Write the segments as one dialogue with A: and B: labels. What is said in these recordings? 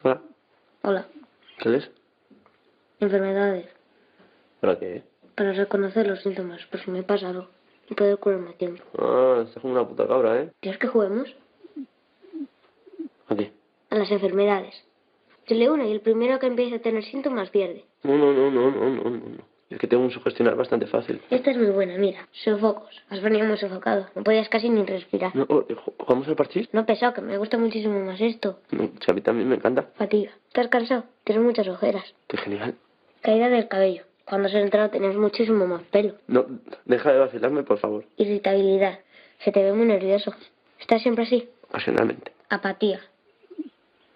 A: Hola.
B: Hola.
A: ¿Qué lees?
B: Enfermedades.
A: ¿Para qué?
B: Para reconocer los síntomas, por si me pasa algo. Y poder curarme a tiempo.
A: Ah, estás como una puta cabra, ¿eh?
B: ¿Quieres que juguemos?
A: ¿A qué?
B: A las enfermedades. Se lee una y el primero que empiece a tener síntomas pierde.
A: No. Es que tengo un sugestionar bastante fácil.
B: Esta es muy buena, mira. Sofocos. Has venido muy sofocado. No podías casi ni respirar.
A: No, ¿jugamos al parchís?
B: No he pesado, que me gusta muchísimo más esto.
A: No, si a mí también me encanta.
B: Fatiga. ¿Estás cansado? Tienes muchas ojeras.
A: Qué genial.
B: Caída del cabello. Cuando se entrado tenías muchísimo más pelo.
A: No, deja de vacilarme, por favor.
B: Irritabilidad. Se te ve muy nervioso. ¿Estás siempre así?
A: Ocasionalmente.
B: Apatía.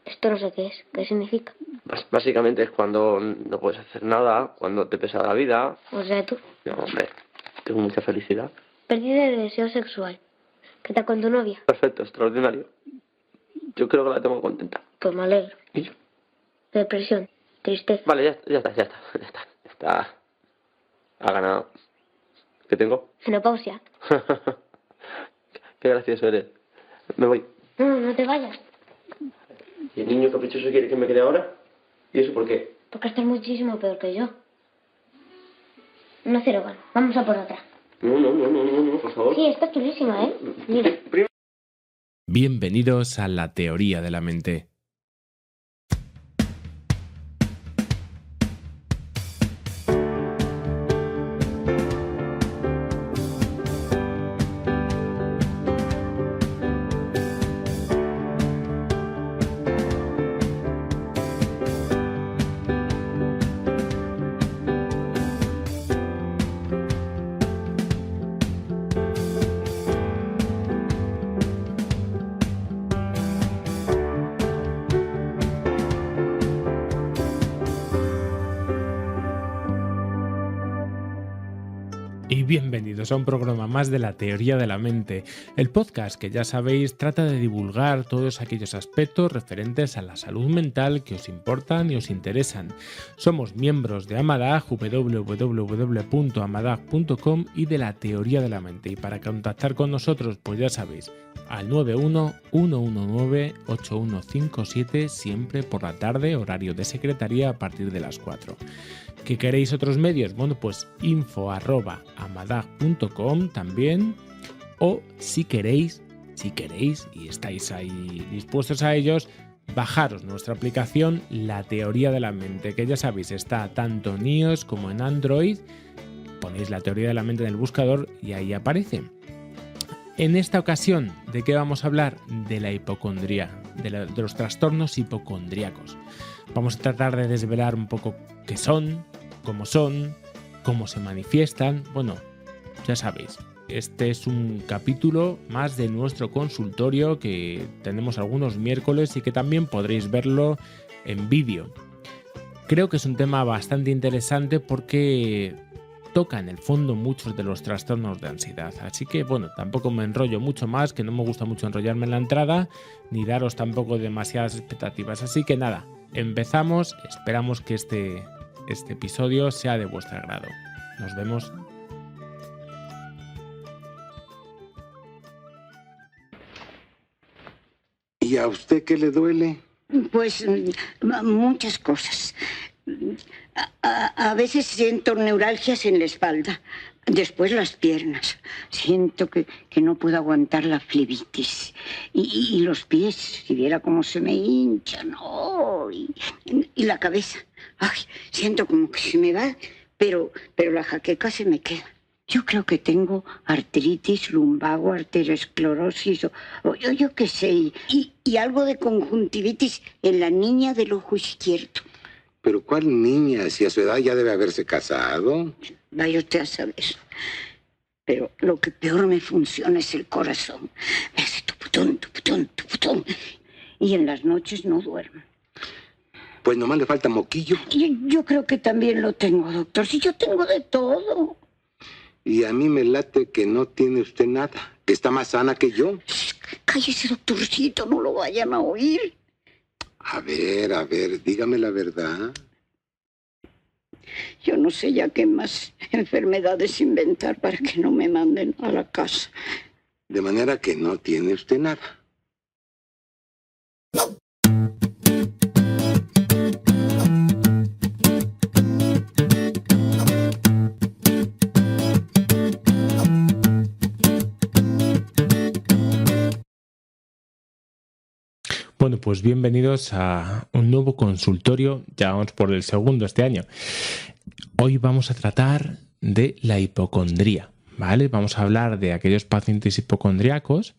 B: Esto no sé qué es. ¿Qué significa?
A: Básicamente es cuando no puedes hacer nada, cuando te pesa la vida.
B: O sea, tú.
A: No, hombre, tengo mucha felicidad.
B: Pérdida de deseo sexual. ¿Qué tal con tu novia?
A: Perfecto, extraordinario. Yo creo que la tengo contenta.
B: Pues me alegro.
A: ¿Y yo?
B: Depresión. Tristeza.
A: Vale, ya está. Ha ganado. ¿Qué tengo?
B: Menopausia.
A: Qué gracioso eres. Me voy.
B: No te vayas.
A: ¿Y el niño caprichoso quiere que me quede ahora? ¿Y eso por qué?
B: Porque estás muchísimo peor que yo. Una cero, vamos a por otra.
A: No, por favor.
B: Sí, está chulísima, ¿eh? Mira.
C: Bienvenidos a La Teoría de la Mente. Y bienvenidos a un programa más de La Teoría de la Mente, el podcast que ya sabéis trata de divulgar todos aquellos aspectos referentes a la salud mental que os importan y os interesan. Somos miembros de Amadag, www.amadag.com y de La Teoría de la Mente. Y para contactar con nosotros, pues ya sabéis, al 91-119-8157, siempre por la tarde, horario de secretaría a partir de las 4. ¿Que queréis otros medios? Bueno, pues info@amadag.com también, o si queréis y estáis ahí dispuestos a ellos, bajaros nuestra aplicación La Teoría de la Mente, que ya sabéis está tanto en iOS como en Android. Ponéis La Teoría de la Mente en el buscador y ahí aparece. En esta ocasión, ¿de qué vamos a hablar? De la hipocondría, de los trastornos hipocondríacos. Vamos a tratar de desvelar un poco qué son, cómo se manifiestan. Bueno, ya sabéis, este es un capítulo más de nuestro consultorio que tenemos algunos miércoles y que también podréis verlo en vídeo. Creo que es un tema bastante interesante porque toca en el fondo muchos de los trastornos de ansiedad. Así que bueno, tampoco me enrollo mucho más, que no me gusta mucho enrollarme en la entrada, ni daros tampoco demasiadas expectativas. Así que nada, empezamos, esperamos que este episodio sea de vuestro agrado. Nos vemos.
D: ¿Y a usted qué le duele?
E: Pues muchas cosas. A veces siento neuralgias en la espalda, después las piernas. Siento que no puedo aguantar la flebitis. Y los pies, si viera cómo se me hinchan. Oh, y la cabeza. Ay, siento como que se me va, pero la jaqueca se me queda. Yo creo que tengo artritis, lumbago, arteriosclerosis o yo qué sé. Y algo de conjuntivitis en la niña del ojo izquierdo.
D: ¿Pero cuál niña? Si a su edad ya debe haberse casado.
E: Vaya usted a saber. Pero lo que peor me funciona es el corazón. Me hace tuputón, tuputón, tuputón. Y en las noches no duermo.
D: Pues nomás le falta moquillo.
E: Yo creo que también lo tengo, doctor. Si yo tengo de todo.
D: Y a mí me late que no tiene usted nada, que está más sana que yo.
E: Cállese, doctorcito, no lo vayan a oír.
D: A ver, dígame la verdad.
E: Yo no sé ya qué más enfermedades inventar para que no me manden a la casa.
D: De manera que no tiene usted nada.
C: pues bienvenidos a un nuevo consultorio, ya vamos por el segundo este año. Hoy vamos a tratar de la hipocondría, ¿vale? Vamos a hablar de aquellos pacientes hipocondríacos.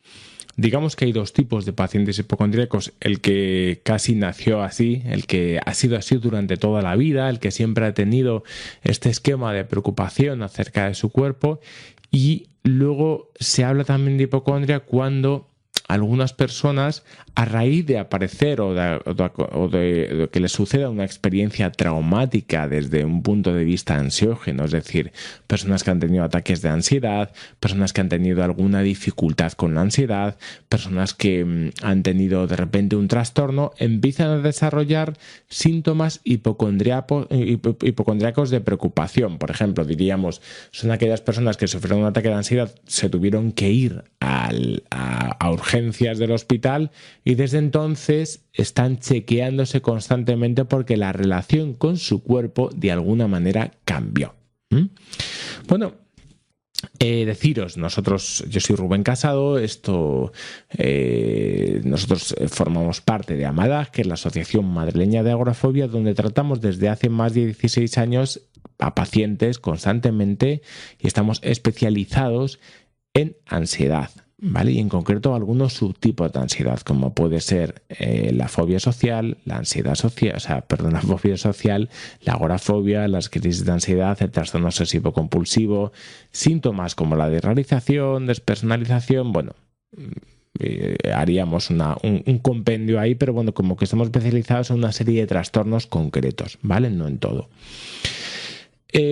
C: Digamos que hay dos tipos de pacientes hipocondríacos, el que casi nació así, el que ha sido así durante toda la vida, el que siempre ha tenido este esquema de preocupación acerca de su cuerpo, y luego se habla también de hipocondria cuando algunas personas, a raíz de aparecer o de que les suceda una experiencia traumática desde un punto de vista ansiógeno, es decir, personas que han tenido ataques de ansiedad, personas que han tenido alguna dificultad con la ansiedad, personas que han tenido de repente un trastorno, empiezan a desarrollar síntomas hipocondríacos de preocupación. Por ejemplo, diríamos, son aquellas personas que sufrieron un ataque de ansiedad, se tuvieron que ir a urgencias del hospital y desde entonces están chequeándose constantemente porque la relación con su cuerpo de alguna manera cambió. Bueno, deciros, yo soy Rubén Casado, nosotros formamos parte de AMADAG, que es la Asociación Madrileña de Agorafobia, donde tratamos desde hace más de 16 años a pacientes constantemente y estamos especializados en ansiedad, ¿vale? Y en concreto algunos subtipos de ansiedad, como puede ser la fobia social, la fobia social, la agorafobia, las crisis de ansiedad, el trastorno obsesivo compulsivo, síntomas como la desrealización, despersonalización. Bueno, haríamos un compendio ahí, pero bueno, como que estamos especializados en una serie de trastornos concretos, ¿vale? No en todo.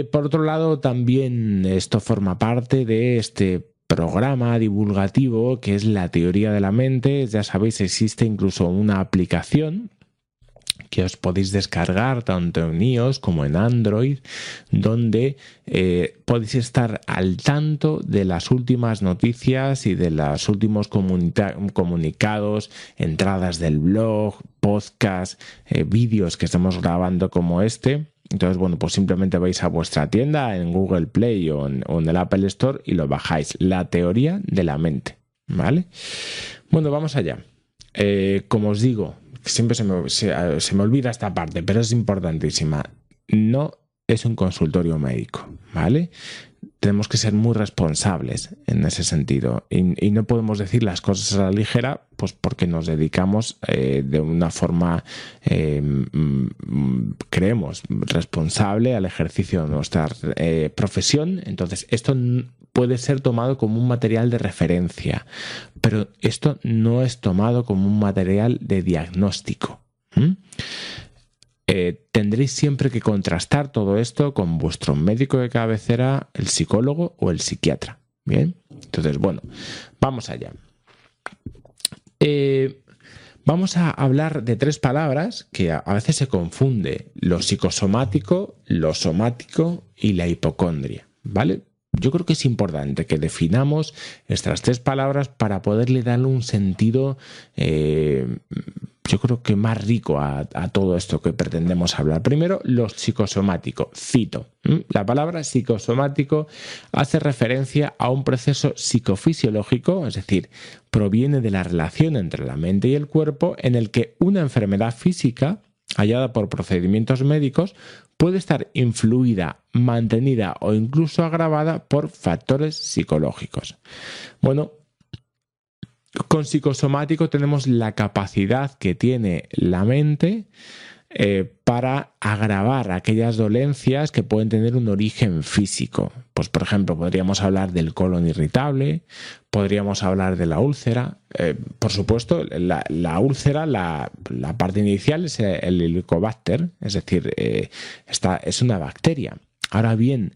C: Por otro lado, también esto forma parte de este programa divulgativo que es la teoría de la mente. Ya sabéis, existe incluso una aplicación que os podéis descargar tanto en iOS como en Android, donde podéis estar al tanto de las últimas noticias y de los últimos comunicados, entradas del blog, podcast, vídeos que estamos grabando como este. Entonces, bueno, pues simplemente vais a vuestra tienda en Google Play o en el Apple Store y lo bajáis. La teoría de la mente, ¿vale? Bueno, vamos allá. Como os digo, siempre se me olvida esta parte, pero es importantísima. No es un consultorio médico, ¿vale? Tenemos que ser muy responsables en ese sentido y no podemos decir las cosas a la ligera, pues porque nos dedicamos de una forma, creemos, responsable al ejercicio de nuestra profesión. Entonces, esto puede ser tomado como un material de referencia, pero esto no es tomado como un material de diagnóstico. Tendréis siempre que contrastar todo esto con vuestro médico de cabecera, el psicólogo o el psiquiatra. Bien, entonces, bueno, vamos allá. Vamos a hablar de tres palabras que a veces se confunde: lo psicosomático, lo somático y la hipocondria, ¿vale? Yo creo que es importante que definamos estas tres palabras para poderle darle un sentido, yo creo que más rico a todo esto que pretendemos hablar. Primero, lo psicosomático. Cito. La palabra psicosomático hace referencia a un proceso psicofisiológico, es decir, proviene de la relación entre la mente y el cuerpo, en el que una enfermedad física hallada por procedimientos médicos puede estar influida, mantenida o incluso agravada por factores psicológicos. Bueno, con psicosomático tenemos la capacidad que tiene la mente para agravar aquellas dolencias que pueden tener un origen físico. Pues, por ejemplo, podríamos hablar del colon irritable, podríamos hablar de la úlcera. Por supuesto, la úlcera, la parte inicial es el Helicobacter, es decir, es una bacteria. Ahora bien,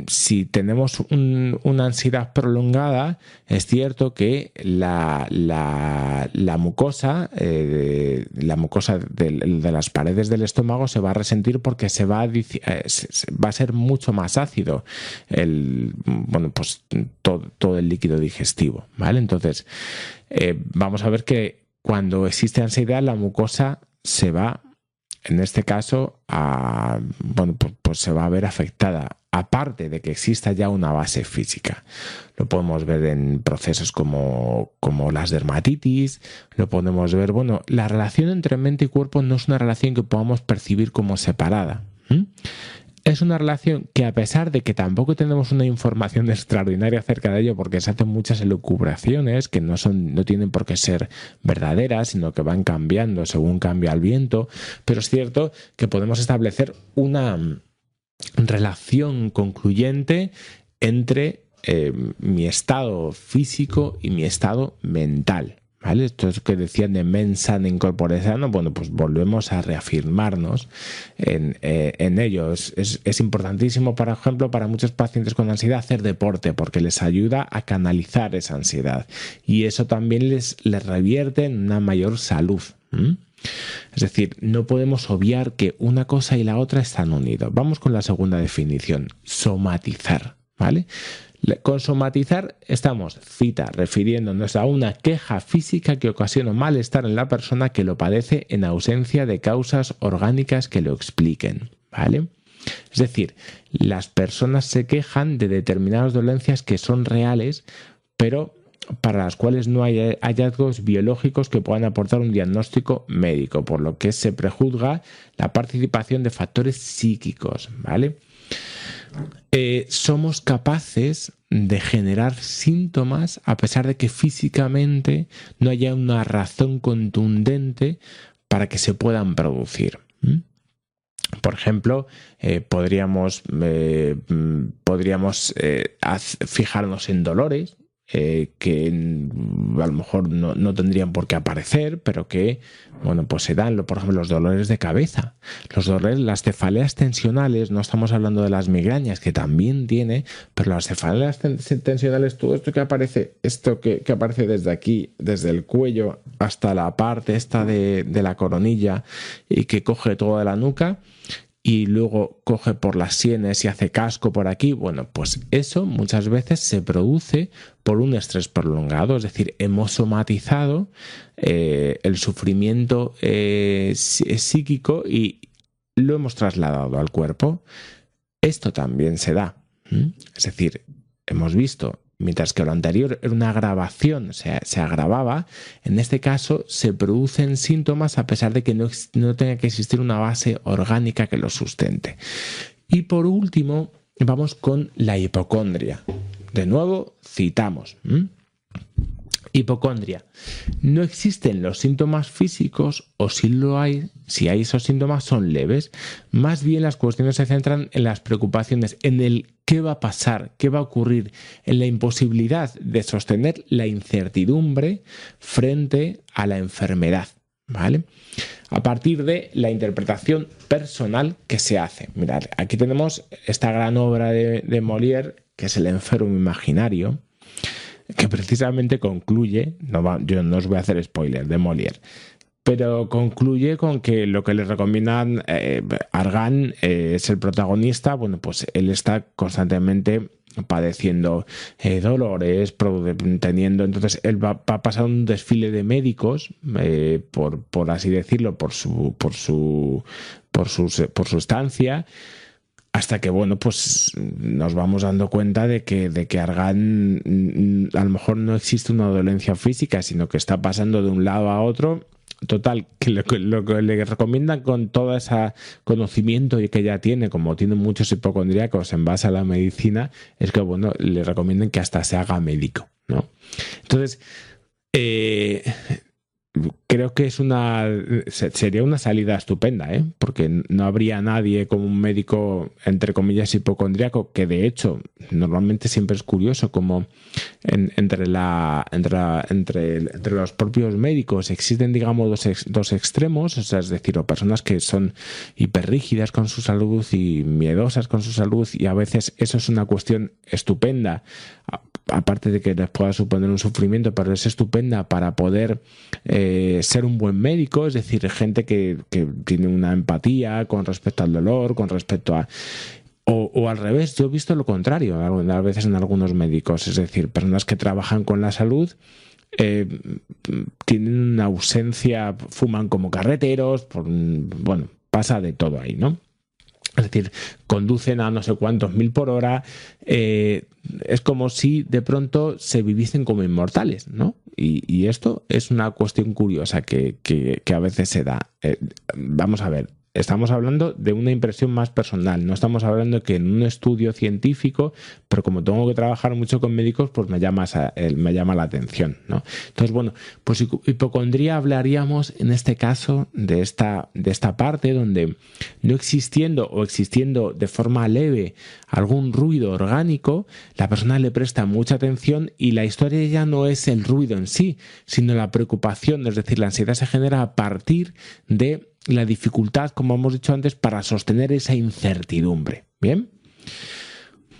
C: si tenemos una ansiedad prolongada, es cierto que la mucosa de las paredes del estómago se va a resentir porque va a ser mucho más ácido todo el líquido digestivo, ¿vale? Entonces, vamos a ver que cuando existe ansiedad, la mucosa se va en este caso, pues se va a ver afectada, aparte de que exista ya una base física. Lo podemos ver en procesos como las dermatitis, lo podemos ver, la relación entre mente y cuerpo no es una relación que podamos percibir como separada. Es una relación que, a pesar de que tampoco tenemos una información extraordinaria acerca de ello, porque se hacen muchas elucubraciones que no tienen por qué ser verdaderas, sino que van cambiando según cambia el viento, pero es cierto que podemos establecer una relación concluyente entre mi estado físico y mi estado mental. ¿Vale? Esto es que decían de mens sana in corpore sano. Pues volvemos a reafirmarnos en ello. Es importantísimo, por ejemplo, para muchos pacientes con ansiedad hacer deporte, porque les ayuda a canalizar esa ansiedad y eso también les revierte en una mayor salud. Es decir, no podemos obviar que una cosa y la otra están unidas. Vamos con la segunda definición: somatizar. ¿Vale? Con somatizar estamos, refiriéndonos a una queja física que ocasiona malestar en la persona que lo padece en ausencia de causas orgánicas que lo expliquen. ¿Vale? Es decir, las personas se quejan de determinadas dolencias que son reales, pero para las cuales no hay hallazgos biológicos que puedan aportar un diagnóstico médico, por lo que se prejuzga la participación de factores psíquicos. ¿Vale? Somos capaces de generar síntomas a pesar de que físicamente no haya una razón contundente para que se puedan producir. Por ejemplo, podríamos fijarnos en dolores que a lo mejor no tendrían por qué aparecer, pero que pues se dan, por ejemplo, los dolores de cabeza, las cefaleas tensionales. No estamos hablando de las migrañas, que también tiene, pero las cefaleas tensionales, todo esto que aparece, que aparece desde aquí, desde el cuello hasta la parte esta de la coronilla y que coge toda la nuca y luego coge por las sienes y hace casco por aquí, pues eso muchas veces se produce por un estrés prolongado. Es decir, hemos somatizado el sufrimiento psíquico y lo hemos trasladado al cuerpo. Esto también se da. Es decir, hemos visto, mientras que lo anterior era una agravación, se agravaba, en este caso se producen síntomas a pesar de que no tenga que existir una base orgánica que lo sustente. Y por último, vamos con la hipocondria. De nuevo, citamos. Hipocondria. No existen los síntomas físicos, o si lo hay, si hay esos síntomas son leves. Más bien las cuestiones se centran en las preocupaciones, en el qué va a pasar, qué va a ocurrir, en la imposibilidad de sostener la incertidumbre frente a la enfermedad. ¿Vale? A partir de la interpretación personal que se hace. Mirad, aquí tenemos esta gran obra de Molière, que es El enfermo imaginario, que precisamente concluye, yo no os voy a hacer spoiler, de Molière, pero concluye con que lo que le recomiendan Argan es el protagonista. Pues él está constantemente padeciendo dolores, entonces él va a pasar un desfile de médicos, por así decirlo, por su estancia, hasta que pues nos vamos dando cuenta de que Argan a lo mejor no existe una dolencia física, sino que está pasando de un lado a otro. Total, que lo que le recomiendan, con todo ese conocimiento que ya tiene, como tienen muchos hipocondríacos en base a la medicina, es que le recomiendan que hasta se haga médico, ¿no? Entonces, creo que sería una salida estupenda, porque no habría nadie como un médico, entre comillas, hipocondríaco, que de hecho normalmente siempre es curioso como entre los propios médicos existen, digamos, dos extremos, es decir, o personas que son hiperrígidas con su salud y miedosas con su salud, y a veces eso es una cuestión estupenda, aparte de que les pueda suponer un sufrimiento, pero es estupenda para poder ser un buen médico. Es decir, gente que tiene una empatía con respecto al dolor, con respecto a... O al revés, yo he visto lo contrario a veces en algunos médicos, es decir, personas que trabajan con la salud, tienen una ausencia, fuman como carreteros, pasa de todo ahí, ¿no? Es decir, conducen a no sé cuántos mil por hora, es como si de pronto se viviesen como inmortales, ¿no? Y esto es una cuestión curiosa que a veces se da. Vamos a ver, estamos hablando de una impresión más personal, no estamos hablando que en un estudio científico, pero como tengo que trabajar mucho con médicos, pues me llama la atención, ¿no? Entonces, bueno, pues hipocondría hablaríamos en este caso de esta parte donde no existiendo o existiendo de forma leve algún ruido orgánico, la persona le presta mucha atención y la historia ya no es el ruido en sí, sino la preocupación, es decir, la ansiedad se genera a partir de la dificultad, como hemos dicho antes, para sostener esa incertidumbre. ¿Bien?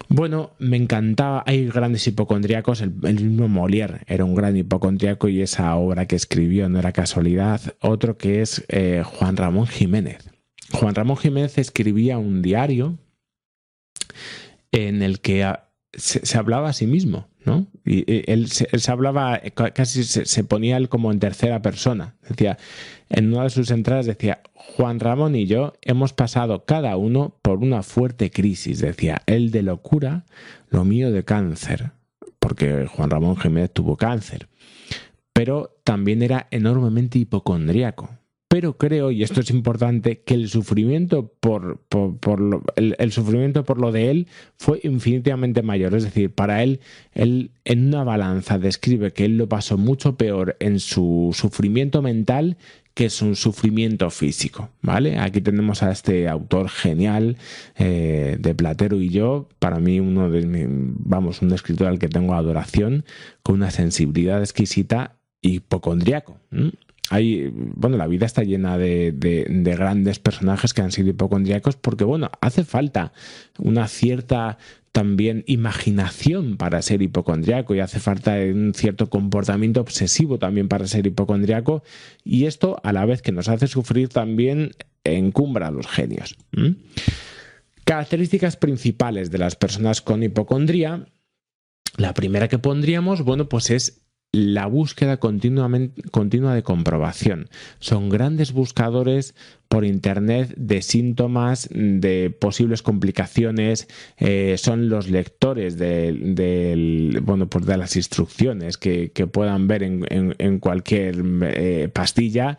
C: Bueno, me encantaba, hay grandes hipocondríacos, el mismo Molière era un gran hipocondríaco y esa obra que escribió no era casualidad. Otro que es Juan Ramón Jiménez. Juan Ramón Jiménez escribía un diario en el que se hablaba a sí mismo, ¿no? Y él se hablaba, casi se ponía él como en tercera persona. Decía, en una de sus entradas decía, Juan Ramón y yo hemos pasado cada uno por una fuerte crisis. Decía, él de locura, lo mío de cáncer, porque Juan Ramón Jiménez tuvo cáncer. Pero también era enormemente hipocondríaco. Pero creo, y esto es importante, que el sufrimiento el sufrimiento por lo de él fue infinitamente mayor. Es decir, para él en una balanza describe que él lo pasó mucho peor en su sufrimiento mental que es un sufrimiento físico, ¿vale? Aquí tenemos a este autor genial de Platero y yo, para mí un escritor al que tengo adoración, con una sensibilidad exquisita, hipocondríaco. La vida está llena de grandes personajes que han sido hipocondríacos porque, hace falta una cierta también imaginación para ser hipocondríaco y hace falta un cierto comportamiento obsesivo también para ser hipocondríaco, y esto, a la vez que nos hace sufrir, también encumbra a los genios. Características principales de las personas con hipocondría. La primera que pondríamos, pues es la búsqueda continua de comprobación. Son grandes buscadores por internet de síntomas, de posibles complicaciones, son los lectores de las instrucciones que puedan ver en cualquier pastilla,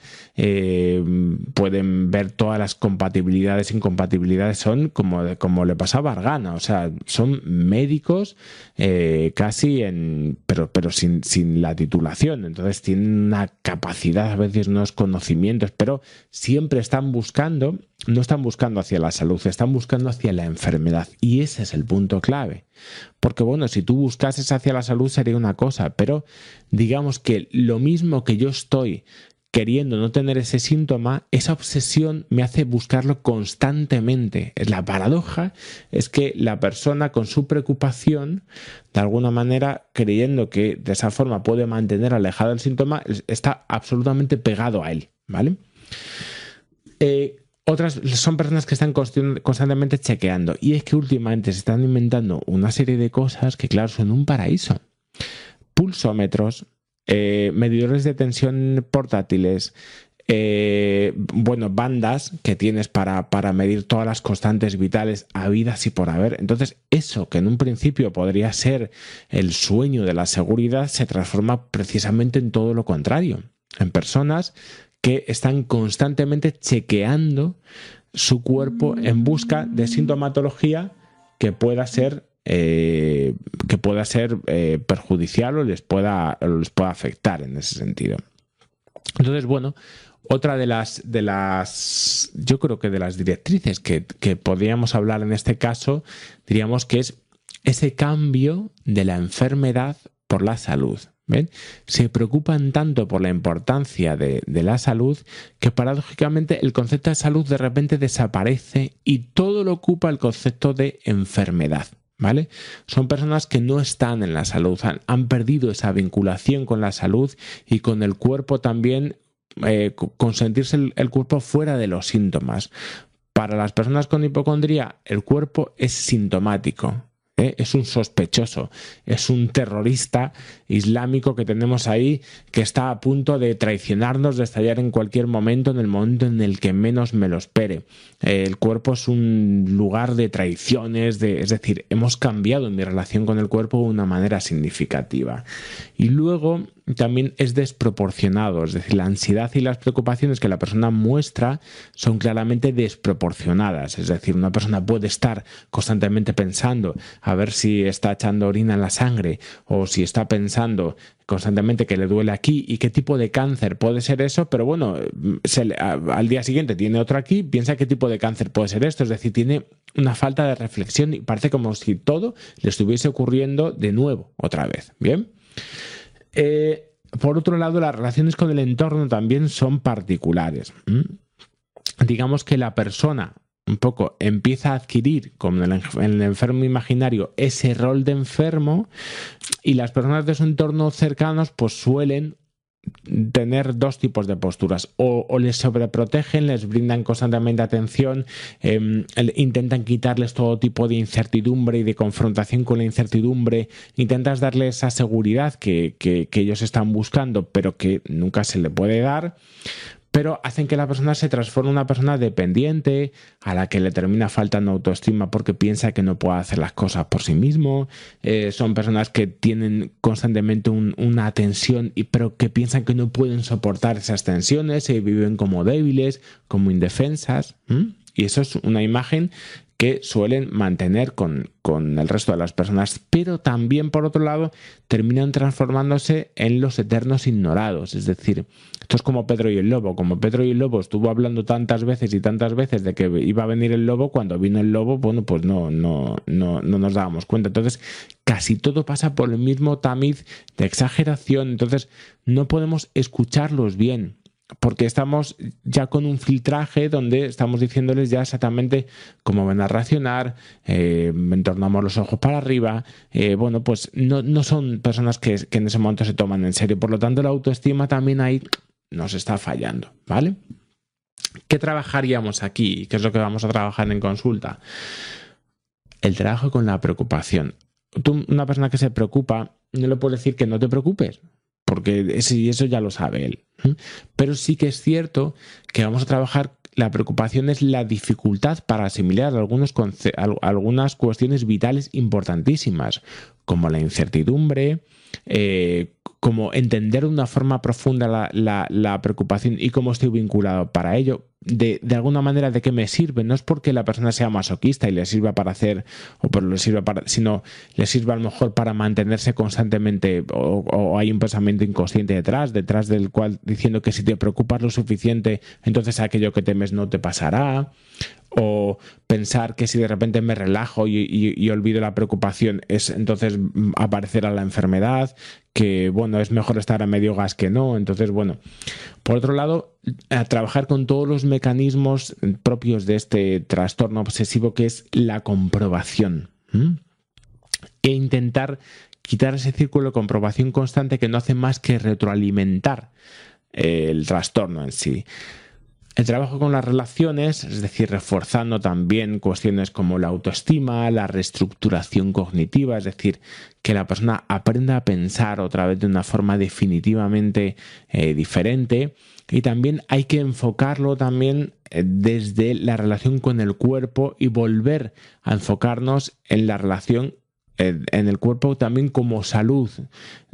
C: pueden ver todas las compatibilidades, incompatibilidades, son como le pasaba a Argana, o sea, son médicos casi pero sin la titulación, entonces tienen una capacidad, a veces unos conocimientos, pero siempre no están buscando hacia la salud, están buscando hacia la enfermedad, y ese es el punto clave, porque si tú buscases hacia la salud sería una cosa, pero digamos que lo mismo que yo estoy queriendo no tener ese síntoma, esa obsesión me hace buscarlo constantemente. La paradoja es que la persona con su preocupación, de alguna manera, creyendo que de esa forma puede mantener alejado el síntoma, está absolutamente pegado a él, ¿vale? Otras son personas que están constantemente chequeando, y es que últimamente se están inventando una serie de cosas que, claro, son un paraíso. Pulsómetros, medidores de tensión portátiles, bandas que tienes para medir todas las constantes vitales habidas y por haber. Entonces, eso que en un principio podría ser el sueño de la seguridad se transforma precisamente en todo lo contrario, en personas que están constantemente chequeando su cuerpo en busca de sintomatología que pueda ser perjudicial o les pueda afectar en ese sentido. Entonces, otra de las yo creo que de las directrices que podríamos hablar en este caso, diríamos que es ese cambio de la enfermedad por la salud. ¿Ven? Se preocupan tanto por la importancia de la salud que paradójicamente el concepto de salud de repente desaparece y todo lo ocupa el concepto de enfermedad, ¿vale? Son personas que no están en la salud, han perdido esa vinculación con la salud y con el cuerpo también, con sentirse el cuerpo fuera de los síntomas. Para las personas con hipocondría, el cuerpo es sintomático. Es un sospechoso, es un terrorista islámico que tenemos ahí que está a punto de traicionarnos, de estallar en cualquier momento, en el momento en el que menos me lo espere. El cuerpo es un lugar de traiciones, es decir, hemos cambiado en mi relación con el cuerpo de una manera significativa. Y luego también es desproporcionado, es decir, la ansiedad y las preocupaciones que la persona muestra son claramente desproporcionadas, es decir, una persona puede estar constantemente pensando a ver si está echando orina en la sangre o si está pensando constantemente que le duele aquí y qué tipo de cáncer puede ser eso, pero bueno, al día siguiente tiene otro aquí, piensa qué tipo de cáncer puede ser esto, es decir, tiene una falta de reflexión y parece como si todo le estuviese ocurriendo de nuevo, otra vez, ¿bien? Por otro lado, las relaciones con el entorno también son particulares. Digamos que la persona un poco empieza a adquirir, como en el enfermo imaginario, ese rol de enfermo, y las personas de su entorno cercanos pues suelen tener dos tipos de posturas, o les sobreprotegen, les brindan constantemente atención, intentan quitarles todo tipo de incertidumbre y de confrontación con la incertidumbre, intentas darles esa seguridad que ellos están buscando pero que nunca se le puede dar, pero hacen que la persona se transforme en una persona dependiente, a la que le termina faltando autoestima porque piensa que no puede hacer las cosas por sí mismo. Son personas que tienen constantemente una tensión, pero que piensan que no pueden soportar esas tensiones, y viven como débiles, como indefensas. Y eso es una imagen que suelen mantener con el resto de las personas, pero también, por otro lado, terminan transformándose en los eternos ignorados. Es decir, esto es como Pedro y el Lobo. Como Pedro y el Lobo estuvo hablando tantas veces y tantas veces de que iba a venir el lobo, cuando vino el lobo, bueno, pues no nos dábamos cuenta. Entonces, casi todo pasa por el mismo tamiz de exageración. Entonces, no podemos escucharlos bien, porque estamos ya con un filtraje donde estamos diciéndoles ya exactamente cómo van a reaccionar, entornamos los ojos para arriba, bueno, pues no son personas que en ese momento se toman en serio, por lo tanto la autoestima también ahí nos está fallando, ¿vale? ¿Qué trabajaríamos aquí? ¿Qué es lo que vamos a trabajar en consulta? El trabajo con la preocupación. Tú, una persona que se preocupa, no le puedes decir que no te preocupes, porque eso ya lo sabe él. Pero sí que es cierto que vamos a trabajar, la preocupación es la dificultad para asimilar algunas cuestiones vitales importantísimas, como la incertidumbre, como entender de una forma profunda la preocupación y cómo estoy vinculado para ello. De alguna manera, ¿de qué me sirve? No es porque la persona sea masoquista y le sirva para hacer, sino le sirve a lo mejor para mantenerse constantemente, o hay un pensamiento inconsciente detrás del cual diciendo que si te preocupas lo suficiente, entonces aquello que temes no te pasará. O pensar que si de repente me relajo y olvido la preocupación, entonces aparecerá la enfermedad, que bueno, es mejor estar a medio gas que no. Entonces, bueno, por otro lado, a trabajar con todos los mecanismos propios de este trastorno obsesivo, que es la comprobación, e intentar quitar ese círculo de comprobación constante que no hace más que retroalimentar el trastorno en sí. El trabajo con las relaciones, es decir, reforzando también cuestiones como la autoestima, la reestructuración cognitiva, es decir, que la persona aprenda a pensar otra vez de una forma definitivamente diferente. Y también hay que enfocarlo también desde la relación con el cuerpo y volver a enfocarnos en la relación en el cuerpo también como salud.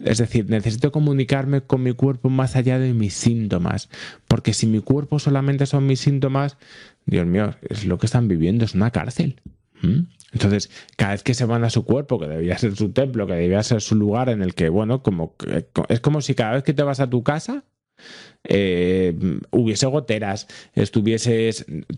C: Es decir, necesito comunicarme con mi cuerpo más allá de mis síntomas, porque si mi cuerpo solamente son mis síntomas, Dios mío, es lo que están viviendo, es una cárcel. Entonces, cada vez que se van a su cuerpo, que debía ser su templo, que debía ser su lugar en el que, bueno, es como si cada vez que te vas a tu casa hubiese goteras,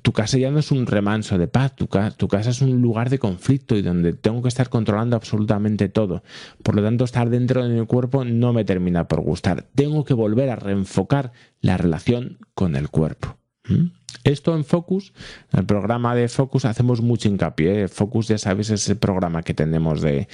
C: tu casa ya no es un remanso de paz, tu casa es un lugar de conflicto y donde tengo que estar controlando absolutamente todo. Por lo tanto, estar dentro de mi cuerpo no me termina por gustar. Tengo que volver a reenfocar la relación con el cuerpo. Esto en Focus, en el programa de Focus, hacemos mucho hincapié. Focus, ya sabéis, es el programa que tenemos de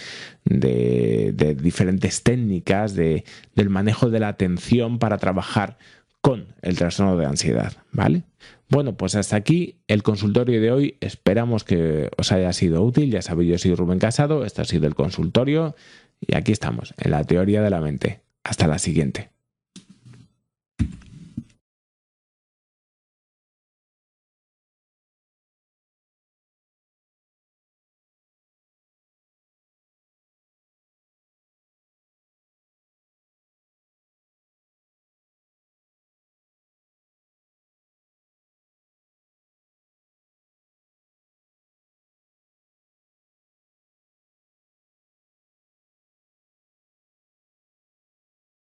C: diferentes técnicas del manejo de la atención para trabajar con el trastorno de ansiedad, ¿vale? Bueno, pues hasta aquí el consultorio de hoy. Esperamos que os haya sido útil. Ya sabéis, yo soy Rubén Casado, este ha sido el consultorio y aquí estamos, en la teoría de la mente. Hasta la siguiente.